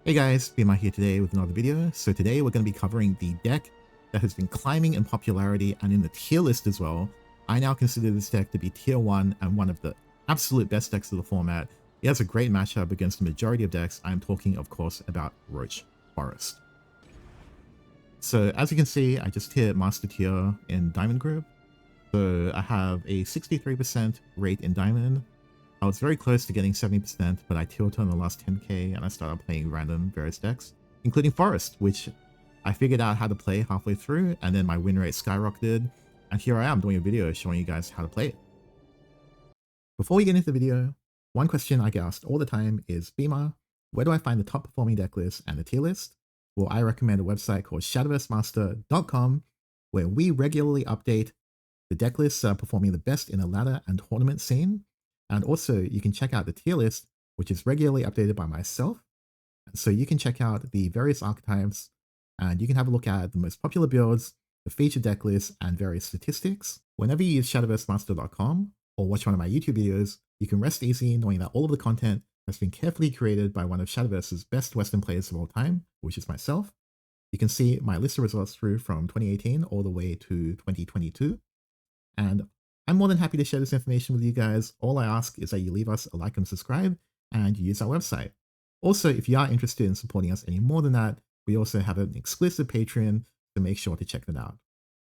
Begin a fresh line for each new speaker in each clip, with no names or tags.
Hey guys, BMI here today with another video. So today we're going to be covering the deck that has been climbing in popularity and in the tier list as well. I now consider this deck to be tier 1 and one of the absolute best decks of the format. It has a great matchup against the majority of decks. I'm talking of course about Roach Forest. So as you can see, I just hit Master Tier in Diamond Group. So I have a 63% rate in Diamond. I was very close to getting 70%, but I tilted on the last 10k and I started playing random various decks, including Forest, which I figured out how to play halfway through, and then my win rate skyrocketed, and here I am doing a video showing you guys how to play it. Before we get into the video, one question I get asked all the time is, Beamer, where do I find the top performing deck list and the tier list? Well, I recommend a website called shadowversemaster.com, where we regularly update the deck lists that are performing the best in the ladder and tournament scene. And also, you can check out the tier list, which is regularly updated by myself. So you can check out the various archetypes, and you can have a look at the most popular builds, the featured deck lists, and various statistics. Whenever you use shadowversemaster.com or watch one of my YouTube videos, you can rest easy knowing that all of the content has been carefully created by one of Shadowverse's best Western players of all time, which is myself. You can see my list of results through from 2018 all the way to 2022. And I'm more than happy to share this information with you guys. All I ask is that you leave us a like and subscribe, and you use our website. Also, if you are interested in supporting us any more than that, we also have an exclusive Patreon, so make sure to check that out.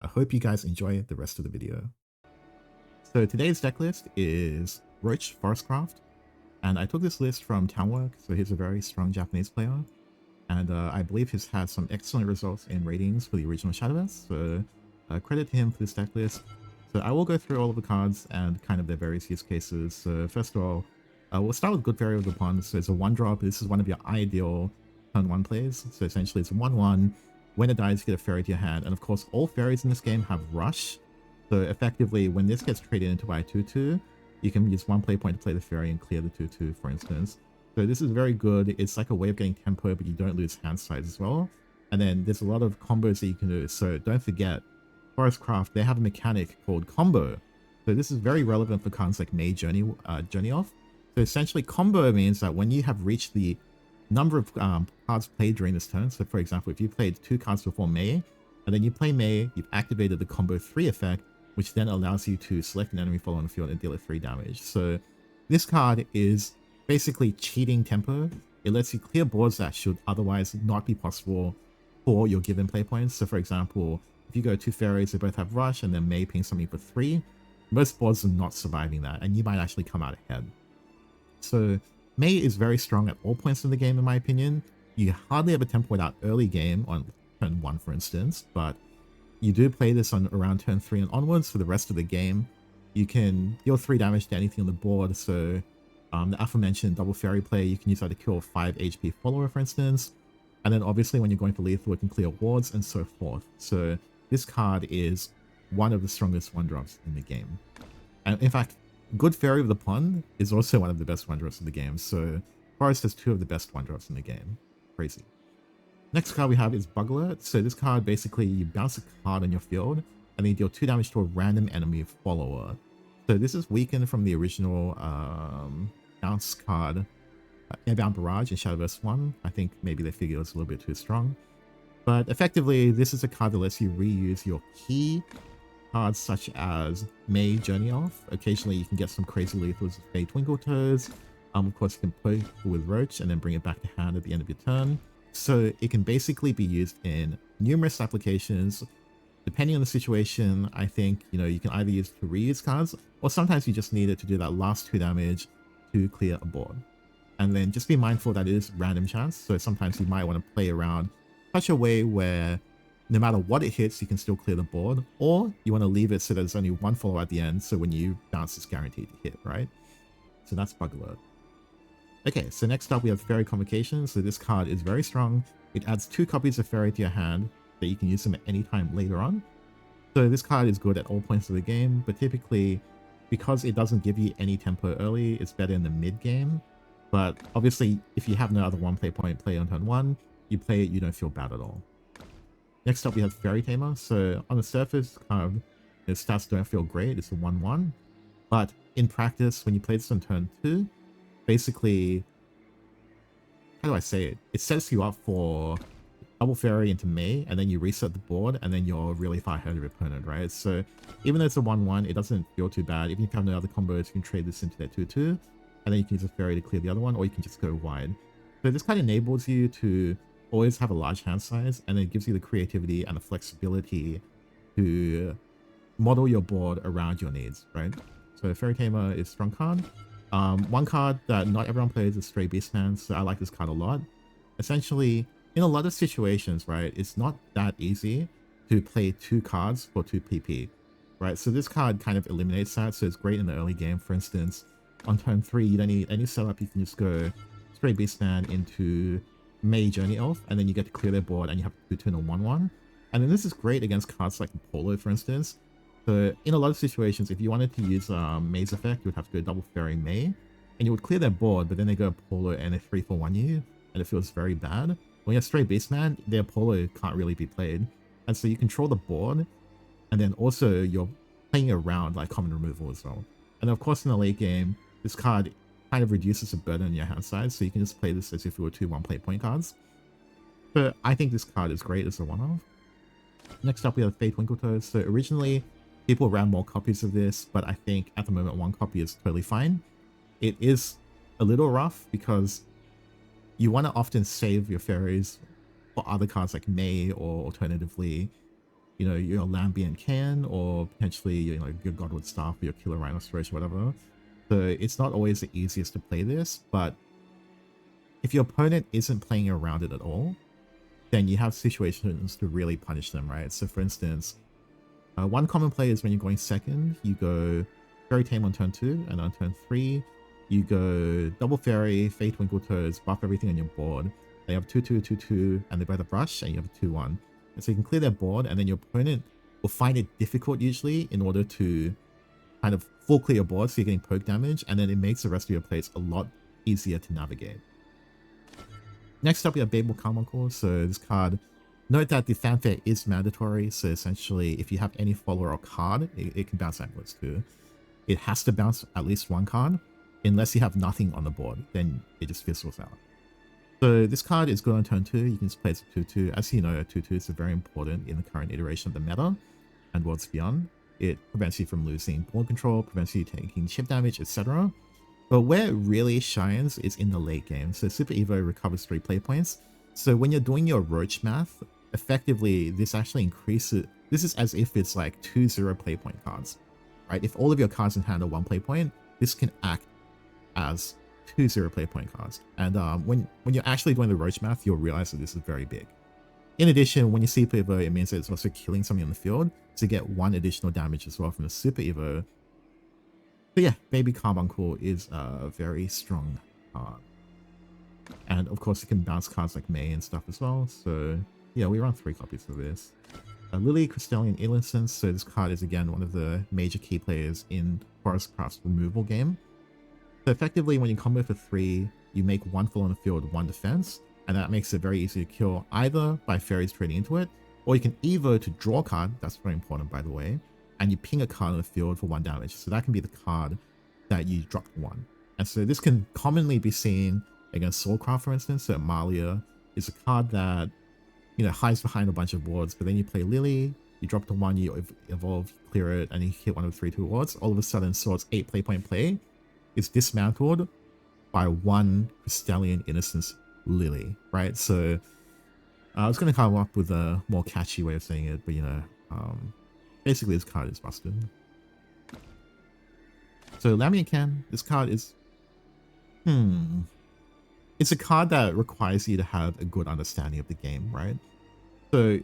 I hope you guys enjoy the rest of the video. So today's deck list is Roach Forest, and I took this list from Townwork, so he's a very strong Japanese player, and I believe he's had some excellent results in ratings for the original Shadowverse, so credit to him for this deck list. So I will go through all of the cards and kind of their various use cases. So first of all, we'll start with Good Fairy of the Pond. So it's a 1-drop. This is one of your ideal turn 1 plays. So essentially it's a 1-1. When it dies, you get a fairy to your hand. And of course, all fairies in this game have Rush. So effectively, when this gets traded into by a 2-2, you can use 1 play point to play the fairy and clear the 2-2, for instance. So this is very good. It's like a way of getting tempo, but you don't lose hand size as well. And then there's a lot of combos that you can do. So don't forget, Swordcraft, they have a mechanic called combo. So this is very relevant for cards like May Journey Off. So essentially combo means that when you have reached the number of cards played during this turn, so for example, if you played 2 cards before May, and then you play May, you've activated the combo 3 effect, which then allows you to select an enemy follow on the field and deal it 3 damage. So this card is basically cheating tempo. It lets you clear boards that should otherwise not be possible for your given play points. So for example, if you go 2 fairies, they both have Rush, and then May ping something for 3, most boards are not surviving that, and you might actually come out ahead. So May is very strong at all points in the game, in my opinion. You hardly ever tempo without early game, on turn 1 for instance, but you do play this on around turn 3 and onwards for the rest of the game. You can deal 3 damage to anything on the board, so the aforementioned double fairy play, you can use that to kill a 5 HP follower, for instance. And then obviously when you're going for lethal, it can clear wards and so forth. So this card is one of the strongest 1-drops in the game. And in fact, Good Fairy of the Pond is also one of the best 1-drops in the game. So Forest has 2 of the best 1-drops in the game. Crazy. Next card we have is Bug Alert. So this card, basically you bounce a card on your field and then you deal 2 damage to a random enemy follower. So this is weakened from the original bounce card, Airbound Barrage in Shadowverse 1. I think maybe they figured it was a little bit too strong. But effectively, this is a card that lets you reuse your key cards such as May Journey Off. Occasionally, you can get some crazy lethals with Fey Twinkle Toes. Of course, you can play with Roach and then bring it back to hand at the end of your turn. So it can basically be used in numerous applications. Depending on the situation, I think, you can either use it to reuse cards, or sometimes you just need it to do that last 2 damage to clear a board. And then just be mindful that it is random chance, so sometimes you might want to play around such a way where no matter what it hits, you can still clear the board, or you want to leave it so there's only 1 follow at the end, so when you bounce, it's guaranteed to hit, right? So that's Bug Alert. Okay, so next up we have Fairy Convocation. So this card is very strong. It adds 2 copies of Fairy to your hand, that you can use them at any time later on. So this card is good at all points of the game, but typically, because it doesn't give you any tempo early, it's better in the mid-game. But obviously, if you have no other 1 play point play on turn 1, you play it, you don't feel bad at all. Next up, we have Fairy Tamer. So on the surface, its stats don't feel great. It's a 1-1. But in practice, when you play this on turn 2, basically how do I say it? It sets you up for double fairy into May, and then you reset the board, and then you're really far ahead of your opponent, right? So even though it's a 1-1, it doesn't feel too bad. Even if you have no other combos, you can trade this into their 2-2, and then you can use a fairy to clear the other one, or you can just go wide. So this kind of enables you to always have a large hand size, and it gives you the creativity and the flexibility to model your board around your needs, right? So Fairy Tamer is strong card. One card that not everyone plays is Stray Beastman, so I like this card a lot. Essentially, in a lot of situations, right, it's not that easy to play 2 cards for 2 PP, right? So this card kind of eliminates that, so it's great in the early game. For instance, on turn 3, you don't need any setup, you can just go Stray Beastman into May Journey Elf, and then you get to clear their board, and you have to turn a 1-1. And then this is great against cards like Polo, for instance. So in a lot of situations, if you wanted to use May's effect, you would have to go double fairy May, and you would clear their board, but then they go Polo and they 3-for-1 you, and it feels very bad. When you're Stray Beastman, their Polo can't really be played, and so you control the board, and then also you're playing around like common removal as well. And of course in the late game, this card kind of reduces the burden on your hand size, so you can just play this as if it were 2 1-play point cards. But I think this card is great as a one-off. Next up we have Fate Twinkletoes. So originally, people ran more copies of this, but I think at the moment 1 copy is totally fine. It is a little rough because you want to often save your fairies for other cards like May, or alternatively, you know, your Lambient Can, or potentially, you know, your Godwood Staff or your Killer Rhinoceros or whatever. So it's not always the easiest to play this, but if your opponent isn't playing around it at all, then you have situations to really punish them, right? So for instance, one common play is when you're going second, you go Fairy Tame on turn 2, and on turn 3, you go double fairy, Fate Twinkletoes, buff everything on your board. They have 2-2, 2-2, and they both have brush, and you have a 2-1. And so you can clear their board, and then your opponent will find it difficult usually in order to kind of full clear your board, so you're getting poke damage, and then it makes the rest of your plays a lot easier to navigate. Next up we have Babel Carbuncle. So this card, note that the fanfare is mandatory, so essentially if you have any follower or card, it can bounce Anglers too. It has to bounce at least 1 card, unless you have nothing on the board, then it just fizzles out. So this card is good on turn 2, you can just play it as a 2-2. As you know, 2-2 is very important in the current iteration of the meta and Worlds Beyond. It prevents you from losing board control, prevents you taking chip damage, etc. But where it really shines is in the late game. So Super Evo recovers 3 play points. So when you're doing your Roach math, effectively this actually increases, this is as if it's like 2 0 play point cards, right? If all of your cards in hand are 1 play point, this can act as 2 0 play point cards. And when you're actually doing the Roach math, you'll realize that this is very big. In addition, when you see Super Evo, it means that it's also killing something on the field to get 1 additional damage as well from the Super Evo. So yeah, Baby Carbuncle is a very strong card. And of course, it can bounce cards like May and stuff as well. So yeah, we run 3 copies of this. Lily, Crystalline Innocence. So this card is again one of the major key players in Forestcraft's removal game. So effectively, when you combo for 3, you make 1 full on the field, 1 defense, and that makes it very easy to kill either by fairies trading into it, or you can Evo to draw a card, that's very important by the way, and you ping a card on the field for 1 damage. So that can be the card that you dropped 1. And so this can commonly be seen against Swordcraft, for instance. So Amalia is a card that, you know, hides behind a bunch of wards, but then you play Lily, you drop to 1, you evolve, clear it, and you hit one of the 3-2 wards. All of a sudden, Sword's 8 play point play is dismantled by 1 Crystalline Innocence Lily, right? So I was going to come up with a more catchy way of saying it, but you know, basically this card is busted. So Lambient Can, this card is, it's a card that requires you to have a good understanding of the game, right? So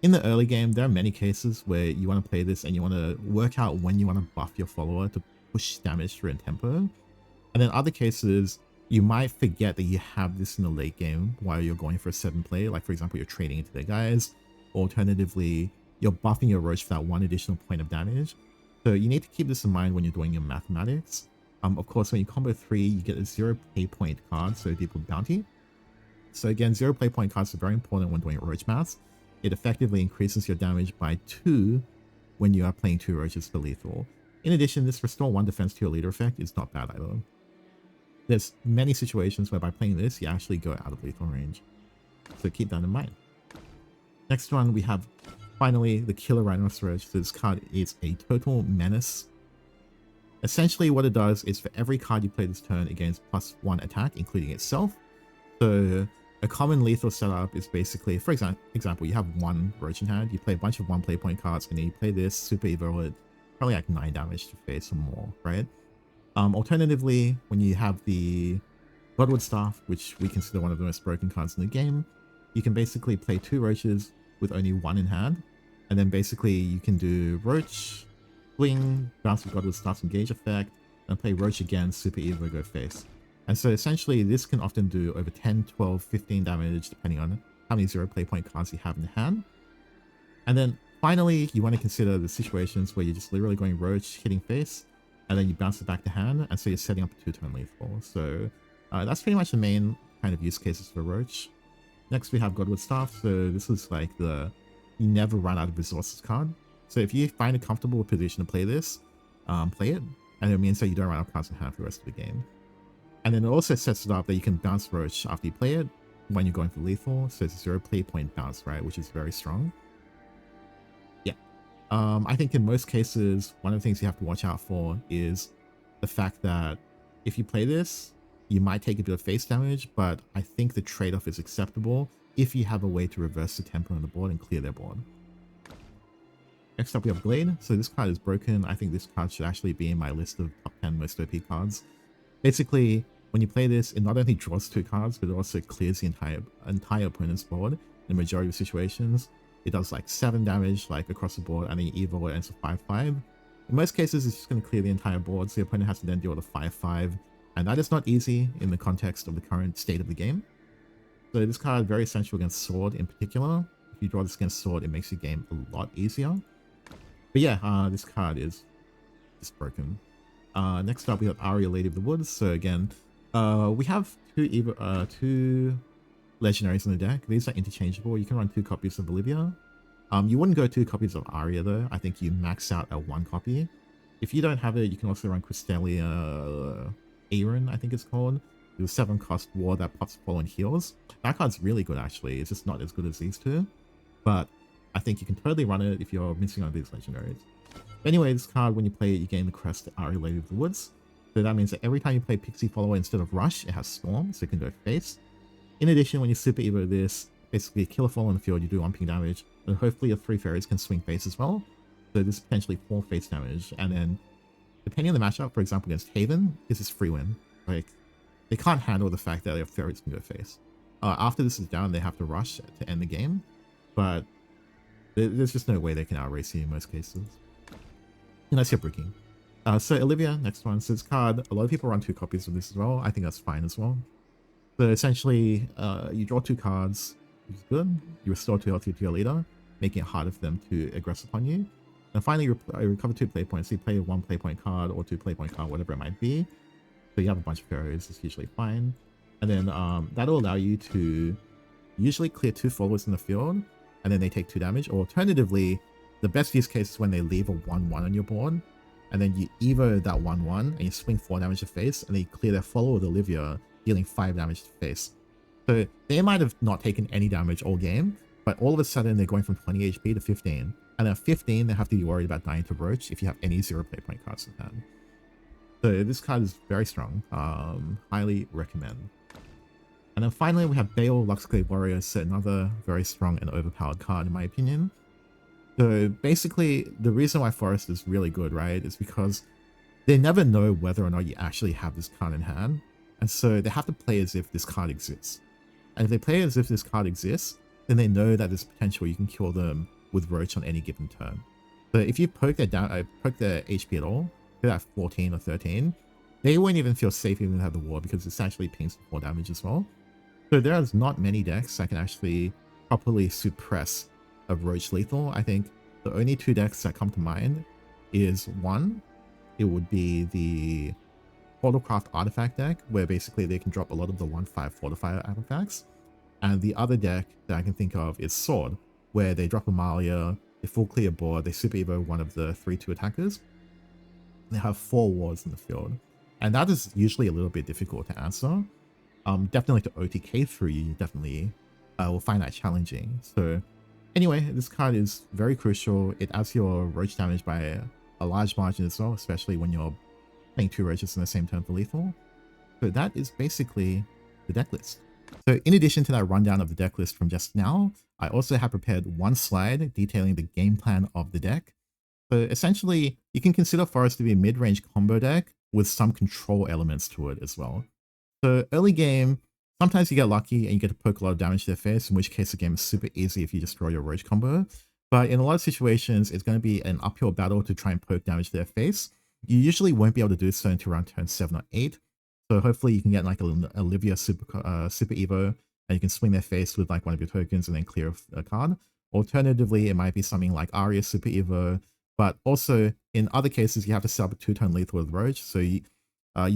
in the early game, there are many cases where you want to play this and you want to work out when you want to buff your follower to push damage through in tempo. And then other cases, you might forget that you have this in the late game while you're going for a 7 play. Like for example, you're trading into their guys. Alternatively, you're buffing your Roach for that 1 additional point of damage. So you need to keep this in mind when you're doing your mathematics. Of course, when you combo 3, you get a 0 play point card, so Deep Bounty. So again, 0 play point cards are very important when doing Roach maths. It effectively increases your damage by 2 when you are playing 2 Roaches for lethal. In addition, this restore 1 defense to your leader effect is not bad either. there's many situations where by playing this, you actually go out of lethal range. So keep that in mind. Next one, we have finally the Killer Rhinoceros. So this card is a total menace. Essentially what it does is for every card you play this turn, it gains +1 attack, including itself. So a common lethal setup is basically, for example, you have one Roach in hand, you play a bunch of 1 play point cards, and then you play this Super Evil at probably like 9 damage to face or more, right? Alternatively, when you have the Godwood Staff, which we consider one of the most broken cards in the game, you can basically play 2 Roaches with only 1 in hand, and then basically you can do Roach, Swing, bounce with Godwood Staff's engage effect, and play Roach again, Super Evil, go face. And so essentially this can often do over 10, 12, 15 damage depending on how many 0 play point cards you have in hand. And then finally, you want to consider the situations where you're just literally going Roach, hitting face, and then you bounce it back to hand, and so you're setting up a 2-turn lethal. So that's pretty much the main kind of use cases for Roach. Next we have Godwood Staff. So this is like the you never run out of resources card. So if you find a comfortable position to play this, play it, and it means that you don't run out of cards in hand for the rest of the game. And then it also sets it up that you can bounce Roach after you play it when you're going for lethal. So it's a 0 play point bounce, right? Which is very strong. Yeah. I think in most cases, one of the things you have to watch out for is the fact that if you play this, you might take a bit of face damage, but I think the trade-off is acceptable if you have a way to reverse the tempo on the board and clear their board. Next up we have Glade. So this card is broken. I think this card should actually be in my list of top 10 most OP cards. Basically, when you play this, it not only draws 2 cards, but it also clears the entire opponent's board in the majority of situations. It does like 7 damage like across the board, and then you evil it ends with 5-5. In most cases, it's just going to clear the entire board, so the opponent has to then deal with a 5-5, and that is not easy in the context of the current state of the game. So this card is very essential against Sword in particular. If you draw this against Sword, it makes your game a lot easier. But yeah, this card is just broken. Next up we have Aria, Lady of the Woods. So again, we have two Legendaries in the deck. These are interchangeable. You can run 2 copies of Olivia. You wouldn't go 2 copies of Aria though. I think you max out at 1 copy. If you don't have it, you can also run Crystalia Aaron, I think it's called. It's a 7-cost war that pops fall and heals. That card's really good actually. It's just not as good as these 2. But I think you can totally run it if you're missing on these Legendaries. Anyway, this card, when you play it, you gain the crest Aria, Lady of the Woods. So that means that every time you play Pixie Follower instead of Rush, it has Storm, so it can go face. In addition, when you Super Evo this, basically kill a follower on the field, you do 1 ping damage, and hopefully your 3 fairies can swing face as well. So this is potentially 4 face damage, and then depending on the matchup, for example against Haven, this is free win. Like, they can't handle the fact that their fairies can go face. After this is down, they have to rush to end the game, but there's just no way they can outrace you in most cases. Unless you're bricking. So Olivia, next one. So this card, a lot of people run 2 copies of this as well. I think that's fine as well. So essentially, you draw 2 cards, which is good. You restore 2 health to your leader, making it harder for them to aggress upon you. And finally, you recover 2 play points. So you play 1 play point card or 2 play point card, whatever it might be. So you have a bunch of fairies, it's usually fine. And then that'll allow you to usually clear 2 followers in the field, and then they take 2 damage. Or alternatively, the best use case is when they leave a 1-1 on your board, and then you evo that 1-1, and you swing 4 damage to face, and then you clear their follower with Olivia, dealing 5 damage to face. So they might have not taken any damage all game, but all of a sudden they're going from 20 HP to 15. And at 15, they have to be worried about dying to Roach if you have any 0 play point cards in hand. So this card is very strong. Highly recommend. And then finally we have Bale, Luxclave Warrior, so another very strong and overpowered card in my opinion. So basically, the reason why Forest is really good, right, is because they never know whether or not you actually have this card in hand. And so they have to play as if this card exists. And if they play as if this card exists, then they know that there's potential you can kill them with Roach on any given turn. So if you poke their HP at all, they're at 14 or 13, they won't even feel safe even have the ward because it's actually pings for 4 damage as well. So there's not many decks that can actually properly suppress a Roach lethal. I think the only 2 decks that come to mind is one, it would be the Swordcraft artifact deck, where basically they can drop a lot of the 1/5 fortifier artifacts. And the other deck that I can think of is Sword, where they drop Amalia, they full clear board, they super evo one of the 3/2 attackers. They have 4 wards in the field. And that is usually a little bit difficult to answer. Definitely to OTK through, you definitely will find that challenging. So anyway, this card is very crucial. It adds your roach damage by a large margin as well, especially when you're playing 2 roaches in the same turn for lethal. So that is basically the deck list. So in addition to that rundown of the deck list from just now, I also have prepared one slide detailing the game plan of the deck. So essentially, you can consider Forest to be a mid-range combo deck with some control elements to it as well. So early game, sometimes you get lucky and you get to poke a lot of damage to their face, in which case the game is super easy if you just throw your Roach combo. But in a lot of situations, it's going to be an uphill battle to try and poke damage to their face. You usually won't be able to do so until around turn 7 or 8. So hopefully you can get like a Olivia Super Evo, and you can swing their face with like one of your tokens and then clear a card. Alternatively, it might be something like Arya Super Evo, but also in other cases, you have to set up a 2-turn lethal with Roach. So you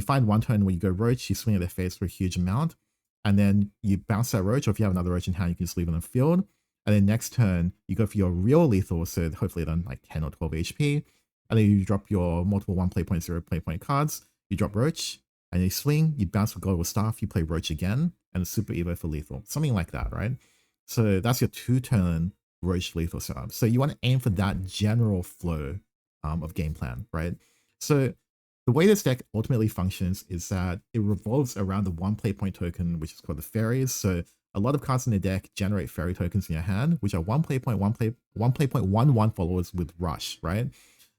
find one turn where you go Roach, you swing at their face for a huge amount, and then you bounce that Roach, or if you have another Roach in hand, you can just leave it on the field. And then next turn, you go for your real lethal, so hopefully then like 10 or 12 HP, and then you drop your multiple 1 play point, 0 play point cards, you drop Roach, and you swing, you bounce with God with Staff, you play Roach again, and a Super Evo for lethal. Something like that, right? So that's your 2-turn Roach lethal setup. So you want to aim for that general flow of game plan, right? So the way this deck ultimately functions is that it revolves around the 1 play point token, which is called the fairies. So a lot of cards in the deck generate fairy tokens in your hand, which are 1 play point, 1 play point 1/1 followers with rush, right?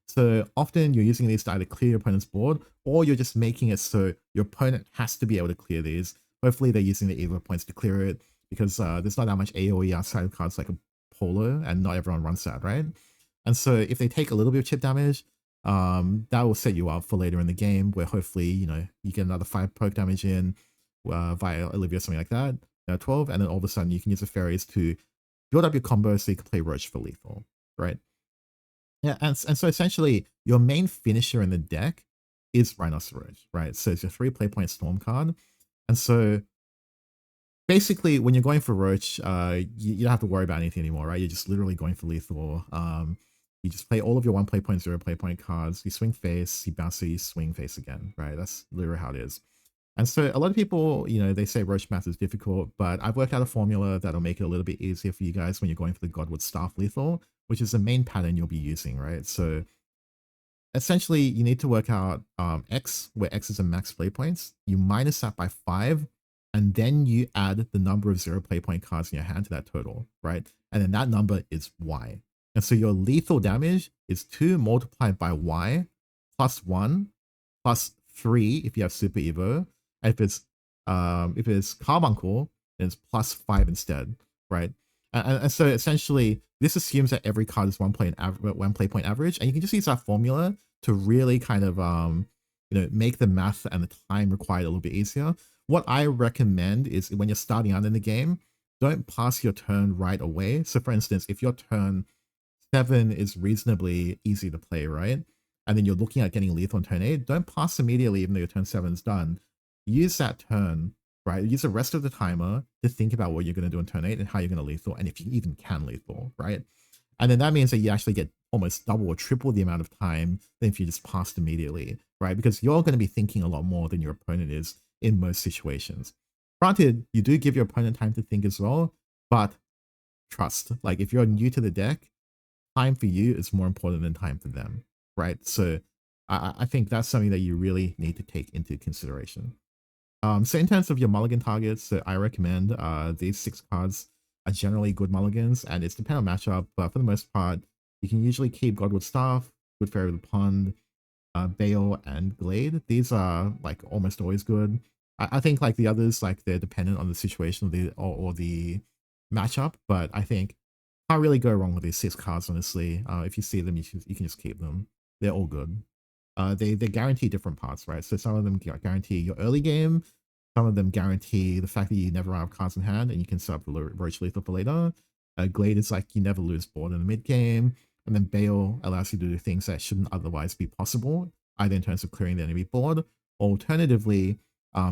So often you're using these to either clear your opponent's board, or you're just making it so your opponent has to be able to clear these. Hopefully they're using the Evo points to clear it, because there's not that much AoE outside of cards like a Polo, and not everyone runs that, right? And so if they take a little bit of chip damage, that will set you up for later in the game, where hopefully, you know, you get another 5 poke damage in via Olivia or something like that, 12, and then all of a sudden you can use the fairies to build up your combo so you can play Roach for lethal, right? Yeah, and so essentially your main finisher in the deck is Rhinoceros, right? So it's your 3 play point Storm card. And so basically, when you're going for Roach, you don't have to worry about anything anymore, right? You're just literally going for lethal. You just play all of your 1 play point, 0 play point cards. You swing face, you bounce, so you swing face again, right? That's literally how it is. And so a lot of people, you know, they say Roach math is difficult, but I've worked out a formula that'll make it a little bit easier for you guys when you're going for the Godwood Staff lethal, which is the main pattern you'll be using, right? So essentially, you need to work out X, where X is a max play points. You minus that by 5, and then you add the number of 0 play point cards in your hand to that total, right? And then that number is Y. And so your lethal damage is 2 multiplied by Y plus 1 plus 3 if you have Super Evo. And if it's Carbuncle, then it's plus 5 instead, right? And so essentially, this assumes that every card is 1 play point average, and you can just use that formula to really kind of you know, make the math and the time required a little bit easier. What I recommend is when you're starting out in the game, don't pass your turn right away. So for instance, if your turn 7 is reasonably easy to play, right? And then you're looking at getting lethal on turn 8, don't pass immediately even though your turn 7 is done. Use that turn, right? Use the rest of the timer to think about what you're going to do on turn 8 and how you're going to lethal, and if you even can lethal, right? And then that means that you actually get almost double or triple the amount of time than if you just passed immediately, right? Because you're going to be thinking a lot more than your opponent is in most situations. Granted, you do give your opponent time to think as well, but trust, like if you're new to the deck, time for you is more important than time for them, right? So I think that's something that you really need to take into consideration. So in terms of your mulligan targets, so I recommend these 6 cards are generally good mulligans, and it's dependent on matchup, but for the most part, you can usually keep Godwood Staff, Good Fairy of the Pond, Bale, and Glade. These are like almost always good. I think like the others, like they're dependent on the situation of the or the matchup, but I think can't really go wrong with these 6 cards, honestly. If you see them, you can just keep them. They're all good. They guarantee different parts, right? So some of them guarantee your early game. Some of them guarantee the fact that you never run out of cards in hand and you can set up the Roach lethal for later. Glade is like you never lose board in the mid game. And then Bale allows you to do things that shouldn't otherwise be possible, either in terms of clearing the enemy board, or alternatively,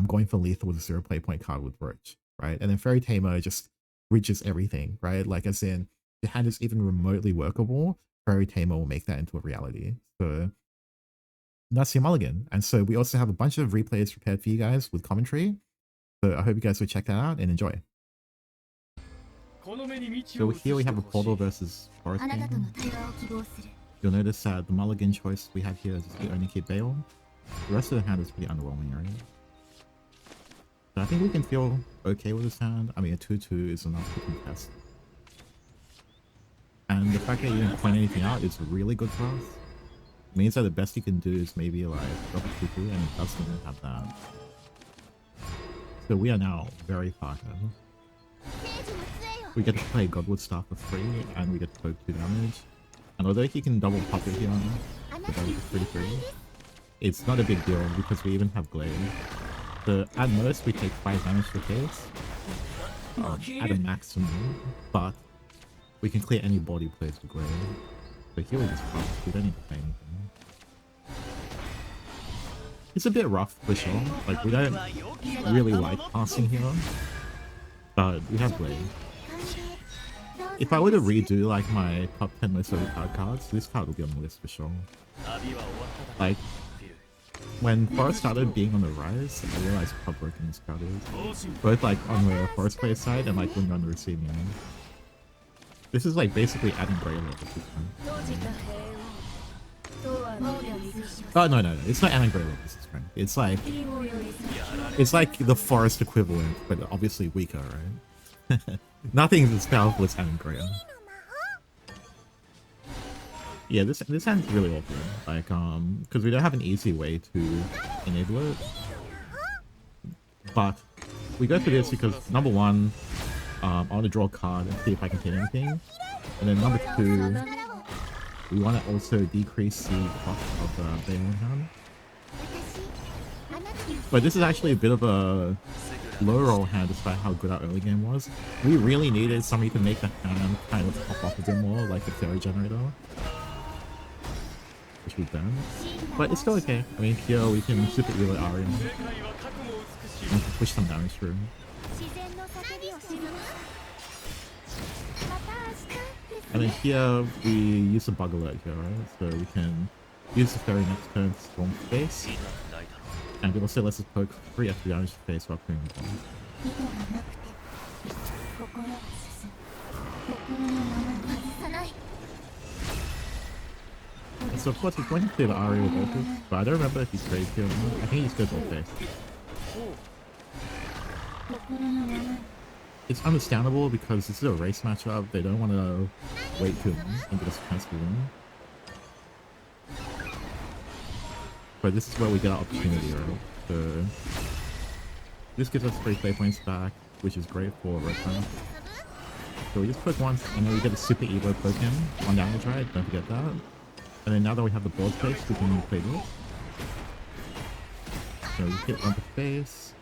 going for lethal with a 0 play point card with Roach, right? And then Fairy Tamer just bridges everything, right? Like as in, the hand is even remotely workable, Fairy Tamer will make that into a reality. So that's your mulligan. And so we also have a bunch of replays prepared for you guys with commentary. So I hope you guys will check that out and enjoy. So here we have a portal versus forest game. You'll notice that the mulligan choice we have here is to only keep Bale. The rest of the hand is pretty underwhelming, right? So I think we can feel okay with this hand. I mean, a 2-2 is enough to contest. And the fact that you didn't point anything out is really good for us. It means that the best you can do is maybe like double 2-2, and it doesn't have that. So we are now very far ahead. We get to play Godwood Star for free, and we get to poke 2 damage. And although he can double pop it here, with double 3-3, it's not a big deal because we even have Glade. So at most we take 5 damage per case, at a maximum, but we can clear any body plays with Glade. So here we just pass, we don't need to play anything. It's a bit rough for sure, like we don't really like passing here, but we have Glade. If I were to redo like my top 10 most overpowered cards, this card will be on the list for sure. Like, when Forest started being on the rise, I realized how broken this card is. Both like on the Forest player side and like when you're on the receiving end. This is like basically adding Grey Lord at this point. Oh no, it's not adding Grey Lord this time. It's like the Forest equivalent, but obviously weaker, right? Nothing as powerful as adding Grey Lord. Yeah, this hand's really awful. Like, because we don't have an easy way to enable it. But we go for this because number one, I want to draw a card and see if I can hit anything. And then number two, we want to also decrease the cost of the Bale hand. But this is actually a bit of a low roll hand despite how good our early game was. We really needed somebody to make the hand kind of pop off a bit more, like a fairy generator. Which we've done. But it's still okay. I mean, here we can super Elo Aria and push some damage through. And then here we use a bug alert here, right? So we can use the fairy next turn to storm face. And it also lets us poke 3 extra damage to face while clearing the bomb. And so of course he's going to clear the Aria with Ultis, but I don't remember if he's straight here or not. I think he just goes all face. It's understandable because this is a race matchup, they don't want to wait too long and get us a chance to win. But this is where we get our opportunity, right? So this gives us 3 play points back, which is great for red time. So we just poke once and then we get a super Evo poke him, 1 damage, right? Don't forget that. And then now that we have the board space, we can play this. So we hit 1 per face.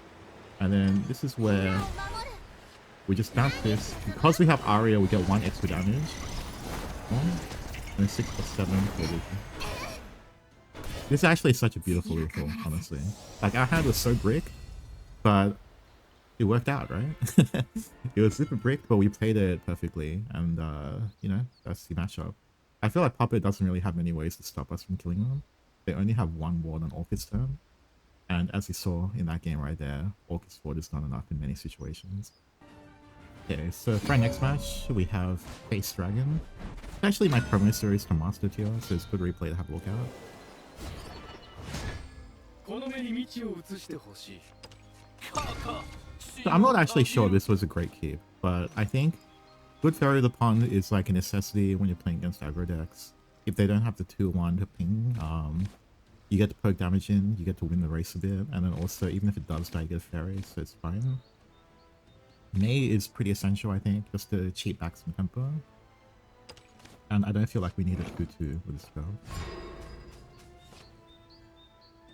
And then this is where we just bounce this. Because we have Aria, we get 1 extra damage. 1. And then 6 plus 7 for this. This is actually such a beautiful refill, honestly. Like, our hand was so brick, but it worked out, right? It was super brick, but we played it perfectly. And, you know, that's the matchup. I feel like Puppet doesn't really have many ways to stop us from killing them. They only have 1 ward on Orchid's turn. And as you saw in that game right there, Orchid's ward is not enough in many situations. Okay, so for our next match, we have Face Dragon. It's actually my promo series to Master Tier, so it's good replay to have a look at. So I'm not actually sure this was a great keep, but I think good Fairy of the Pond is like a necessity when you're playing against aggro decks. If they don't have the 2-1 to ping, you get to poke damage in, you get to win the race a bit, and then also, even if it does die, you get a Fairy, so it's fine. May is pretty essential, I think, just to cheat back some tempo. And I don't feel like we need a 2-2 with this spell.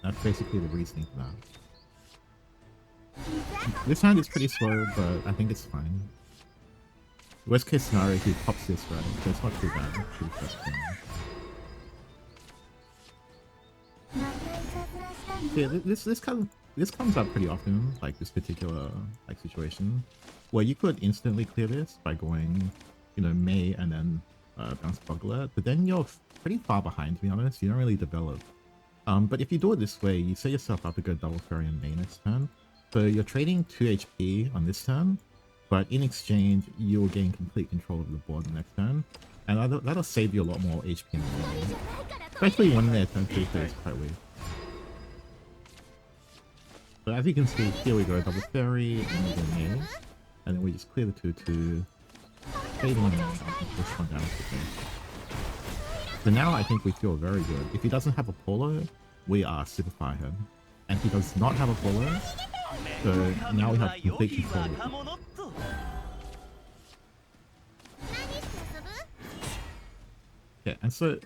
That's basically the reasoning for that. This hand is pretty slow, but I think it's fine. Worst case scenario, he pops this right, so it's not too bad for the first turn. Yeah, this comes up pretty often, like this particular like situation, where you could instantly clear this by going, you know, May and then bounce Bug Alert, but then you're pretty far behind, to be honest. You don't really develop But if you do it this way, you set yourself up to go double fairy and main next turn. So you're trading 2 HP on this turn, but in exchange, you'll gain complete control of the board the next turn. And that'll save you a lot more HP in the game. Especially when their turn 3 is quite weak. So as you can see, here we go, double fairy, and we go main. And then we just clear the 2-2, fade one out, and push one down to the face. So now I think we feel very good. If he doesn't have a polo, we are super firehead. And he does not have a polo, so now we have complete control of it. Yeah, and so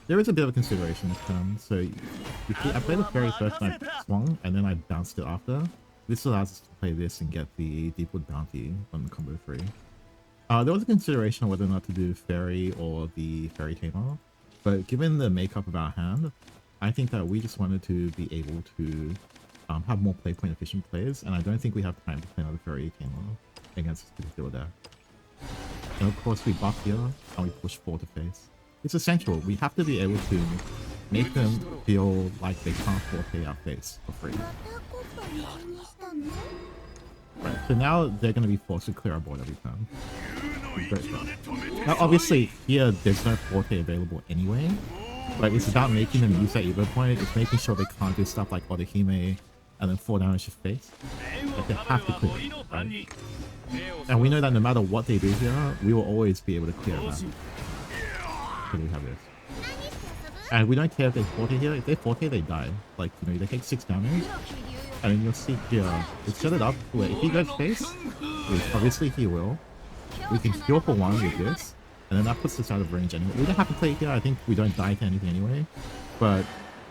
there is a bit of a consideration this turn. So you see, I played the fairy first and I swung, and then I bounced it after. This allows us to play this and get the Deepwood Bounty on the combo 3. There was a consideration of whether or not to do fairy or the fairy tamer, but given the makeup of our hand, I think that we just wanted to be able to have more play point efficient plays, and I don't think we have time to play another fairy tamer against this particular deck. And of course we buff here and we push 4 to face. It's essential. We have to be able to make them feel like they can't forte our face for free. Right, so now they're going to be forced to clear our board every turn. Now obviously here there's no forte available anyway, but it's about making them use that Evo point. It's making sure they can't do stuff like Otohime and then 4 damage to face. Like they have to clear it, right? And we know that no matter what they do here, we will always be able to clear that. So we have this. And we don't care if they forte here. If they forte, they die. Like, you know, they take 6 damage. And then you'll see here, it's set it up where if he goes face, which obviously he will, we can heal for 1 with this, and then that puts us out of range anyway. We don't have to play here, I think we don't die to anything anyway, but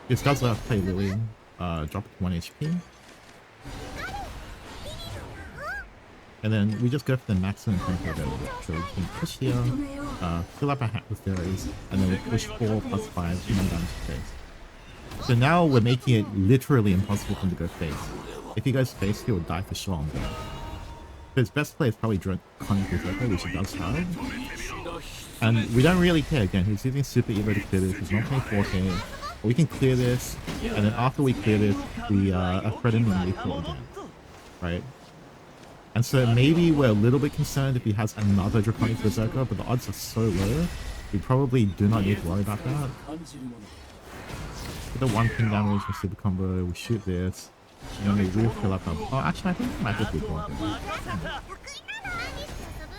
this does let us play Lily, drop it to 1 HP. And then we just go for the maximum tempo available. So we can push here, fill up our hat with fairies, and then we push 4 plus 5 human damage to face. So now we're making it literally impossible for him to go face. If he goes face, he will die for sure on game. So his best play is probably Draconic Berserker, which he does have. And we don't really care. Again, he's using Super Evo to clear this. He's not playing 4K. We can clear this, and then after we clear this, we threaten and lethal again. Right? And so maybe we're a little bit concerned if he has another Draconic Berserker, but the odds are so low, we probably do not need to worry about that. With the 1 ping damage with super combo, we shoot this, and then we will fill up our... Oh, actually, I think we might just be wrong.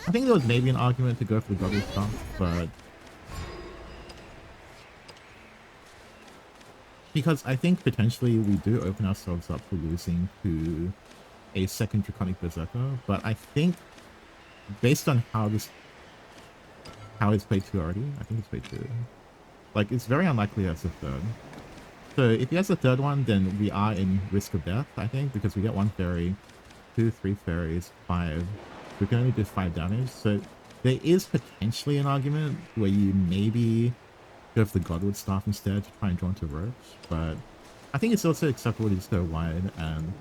I think there was maybe an argument to go for the Godly stuff, but... Because I think potentially we do open ourselves up to losing to a second Draconic Berserker, but I think based on how it's played 2 already, I think it's played 2. Like, it's very unlikely that's a 3rd. So if he has a 3rd one, then we are in risk of death, I think, because we get 1 fairy, 2, 3 fairies, 5. We can only do 5 damage, so there is potentially an argument where you maybe go for the Godwood Staff instead to try and draw into Roach, but I think it's also acceptable to just go wide and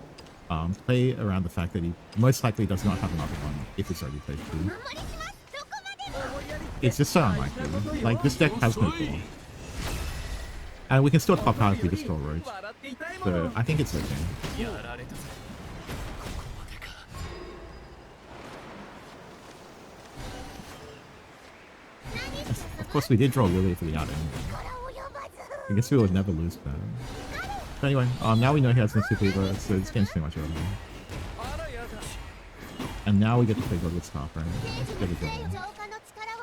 play around the fact that he most likely does not have another one if it's already played 2. It's just so unlikely. Like, this deck has no draw. And we can still top out if we just draw Roach. So I think it's okay. Of course we did draw Lily for the out anyway. I guess we would never lose that. But anyway, now we know he has no Super Evo, so this game's pretty much over. And now we get to play Godwood Staff, right? Let's get a draw.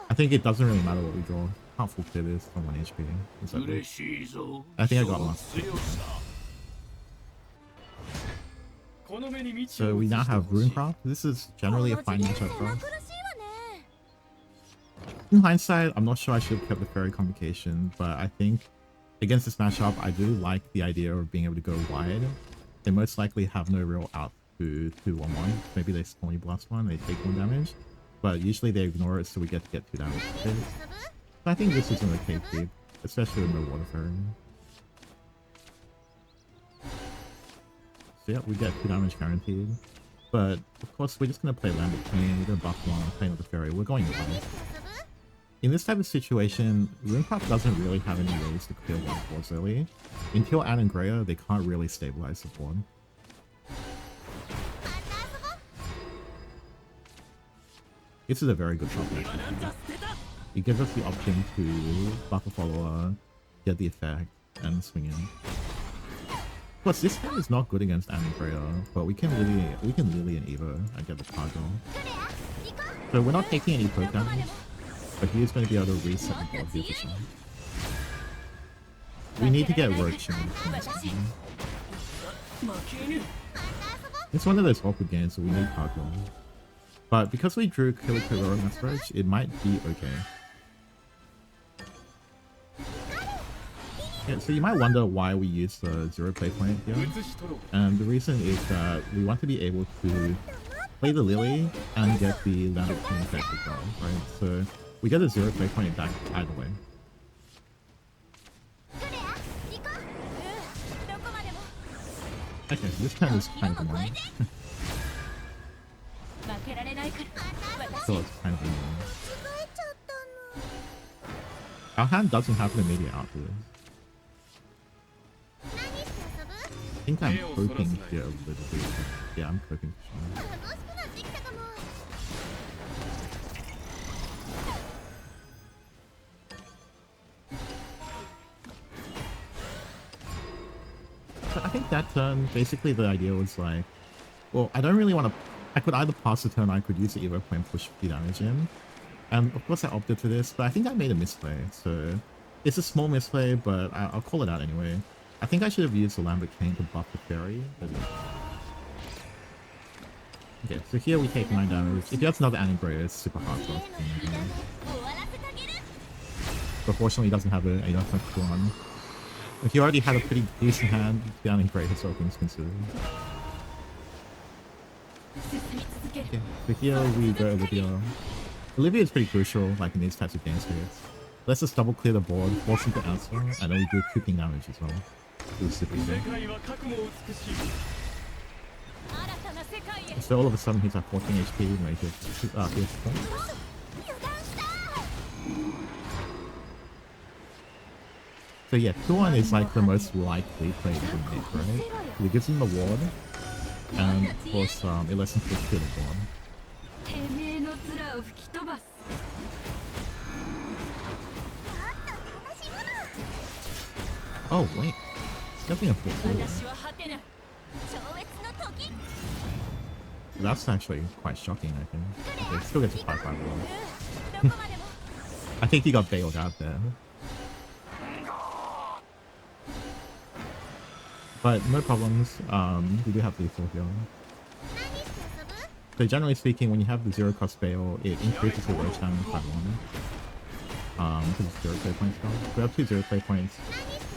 I think it doesn't really matter what we draw. Can't full clear this on 1 HP. Is that good? I think I got one. So we now have Runecraft. This is generally a fine matchup for us. In hindsight, I'm not sure I should have kept the Fairy Convocation, but I think against this matchup, I do like the idea of being able to go wide. They most likely have no real out to 2-1-1. Maybe they Stony Blast one, they take 1 damage, but usually they ignore it, so we get to get 2 damage. So I think this is an okay keep, especially with no Water Fairy. So yeah, we get 2 damage guaranteed. But of course, we're just gonna play Land of Queen, we're gonna buff one, play another Fairy, we're going wide. in this type of situation, Runecraft doesn't really have any ways to clear one boards early. Until Anne and Greya, they can't really stabilize the board. This is a very good compliment. It gives us the option to buff a follower, get the effect, and swing in. Of course, this hand is not good against Anne and Greya, but we can Lily and Evo and get the cargo. So we're not taking any poke damage, but he is going to be able to reset the board here for some. We need to get Roach in this game. It's one of those awkward games, so we need cargo. But because we drew Killer Killer on Roach, it might be okay. Yeah, so you might wonder why we use the 0 play point here. And the reason is that we want to be able to play the Lily and get the Lambert King effect as well, right? So we get a 0 play point back either way. Okay, so this turn is kind of annoying. So it's kind of annoying. Our hand doesn't have an immediate out to this. I think I'm coping here a little bit. Yeah, I'm coping for sure. So I think that turn, basically the idea was like, well, I don't really want to... I could either pass the turn or I could use the Evo point and push 50 damage in. And of course I opted for this, but I think I made a misplay. So it's a small misplay, but I'll call it out anyway. I think I should have used the Lambert King to buff the fairy. Okay, so here we take 9 damage. If he has another Anne Greya, it's super hard for us. But fortunately he doesn't have a enough one. If he already had a pretty decent hand, the Anne Greya has all things considered. Okay, so here we go Olivia. Olivia is pretty crucial, like in these types of game states. Let's just double clear the board, force him to answer, and then we do creeping damage as well. So all of a sudden he's at 14 HP when he hits points. So yeah, 2-1 is like the most likely play to make, right? It gives him the ward, and of course it lets him clear the board. Oh wait, definitely a full. That's actually quite shocking, I think. Okay, still gets a 5-5 roll. I think he got bailed out there. But no problems, we do have lethal here. So generally speaking, when you have the 0 cost bail, it increases the roach damage by 1. Because it's 0 play points now. We have 2 0 play points.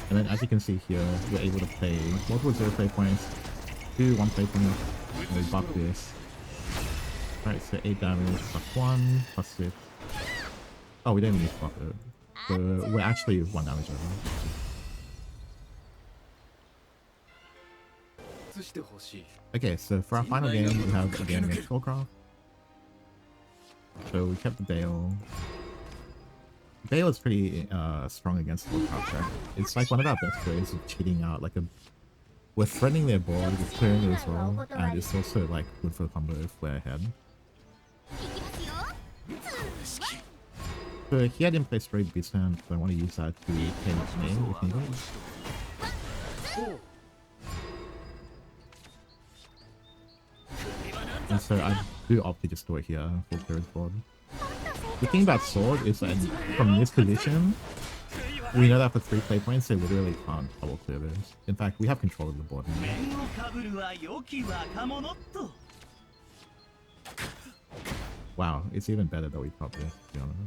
And then as you can see here, we're able to play multiple 0 play points, 2 1 play points, and we buff this. Alright, so 8 damage plus 1, plus 6. Oh, we didn't need to buff it. So we're actually 1 damage over. Okay, so for our final game, we have a game against Swordcraft. So we kept the Bale. Bale is pretty strong against Swordcraft, right? It's like one of our best ways of cheating out, like we're threatening their board, we're clearing it as well, and it's also like good for the combo if we're ahead. So here I didn't play straight Beast Hand, so I want to use that to take me if needed. And so I do opt to just do it here for clear his board. The thing about Sword is that from this position, we know that for 3 play points, they literally can't double clear this. In fact, we have control of the board now. Wow, it's even better that we top this, to be honest.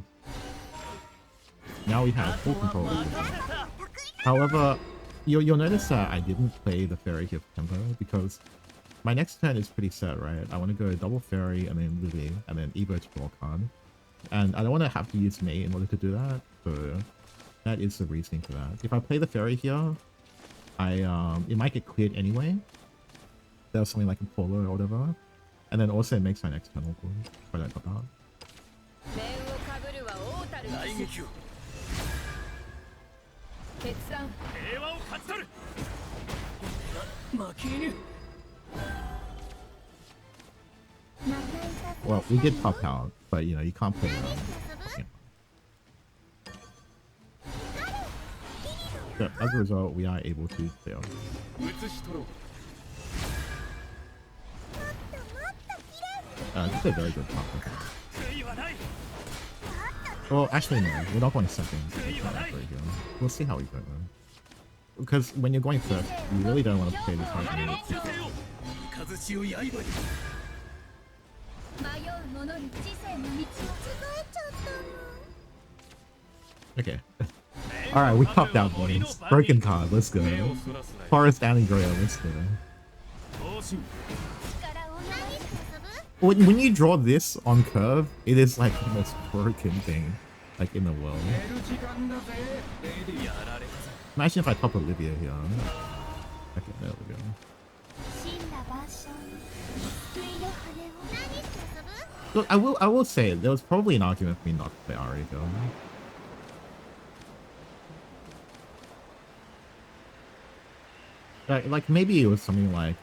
Now we have full control of the board. However, you'll notice that I didn't play the fairy here for tempo because my next turn is pretty set, right? I want to go double fairy and then Lily and then Evo to draw a card. And I don't want to have to use Mate in order to do that, so that is the reasoning for that. If I play the fairy here, it might get cleared anyway. There's something like a Polo or whatever. And then also it makes my next turn awkward if I don't top out. Well, we did pop out, but you know, you can't play around. You know. So as a result, we are able to fail. This is a very good pop. Well, actually, no. We're not going second. We'll see how we go, though. Because when you're going first, you really don't want to play this hard. Okay. Alright, we popped out, boys. Broken card, let's go. Forest Alley Grail, let's go. When you draw this on curve, it is like the most broken thing like in the world. Imagine if I pop Olivia here. Okay, there we go. Look, I will say there was probably an argument for me not to play Ari though. Like maybe it was something like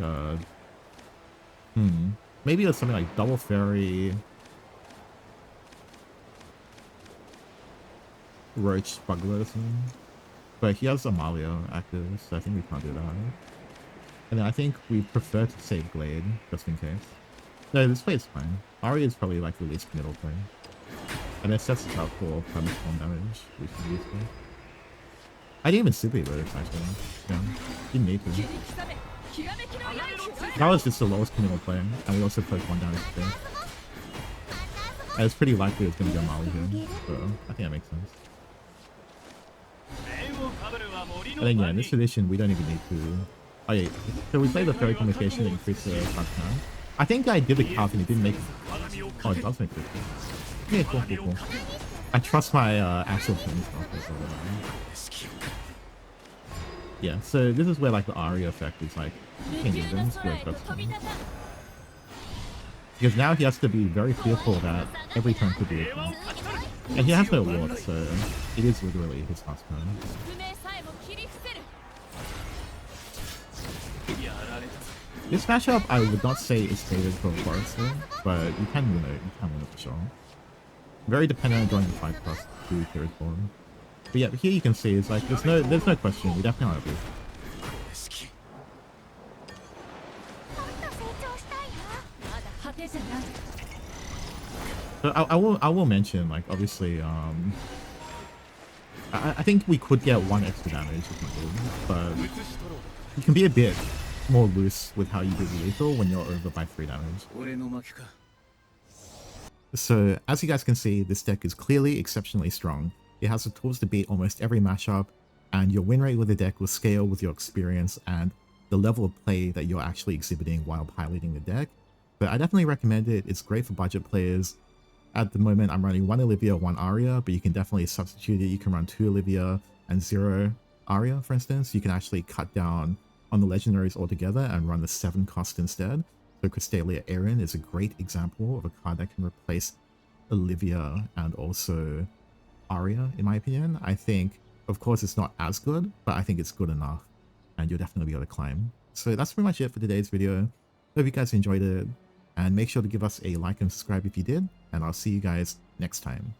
maybe it was something like Double Fairy, Roach Bugler or something. But he has Amalia active, so I think we can't do that. And then I think we prefer to save Glade, just in case. No, this play is fine. Ari is probably like the least middle play. And it sets us up for permanent storm damage, which is useful. I didn't even super with it actually. Yeah, didn't need to. That was just the lowest communal play, and we also played 1 damage today. And it's pretty likely it's going to be Amalia here, so I think that makes sense. And then yeah, in this edition we don't even need to. Oh yeah, so we played the Fairy Communication to increase the card count. I think I did the calf and it didn't make it. Oh, it does make it. Yeah, cool. I trust my actual playing stuff. Yeah, so this is where like the Aria effect is like because now he has to be very fearful that every turn could be a turn. And he has no ward, so it is literally his last turn. This matchup I would not say is favored for Forester, but you can win it. You can win it for sure. Very dependent on drawing the 5 plus 2 third form. But yeah, here you can see it's like there's no question. We definitely want to beat. So I will mention like obviously I think we could get 1 extra damage if we did, but you can be a bit more loose with how you do the lethal when you're over by 3 damage. So as you guys can see, this deck is clearly exceptionally strong. It has the tools to beat almost every matchup, and your win rate with the deck will scale with your experience and the level of play that you're actually exhibiting while piloting the deck. But I definitely recommend it. It's great for budget players. At the moment, I'm running 1 Olivia, 1 Aria, but you can definitely substitute it. You can run 2 Olivia and 0 Aria, for instance. You can actually cut down on the Legendaries altogether and run the 7 cost instead. So Crystalia Erin is a great example of a card that can replace Olivia and also Aria, in my opinion. I think, of course, it's not as good, but I think it's good enough, and you'll definitely be able to climb. So that's pretty much it for today's video. Hope you guys enjoyed it, and make sure to give us a like and subscribe if you did, and I'll see you guys next time.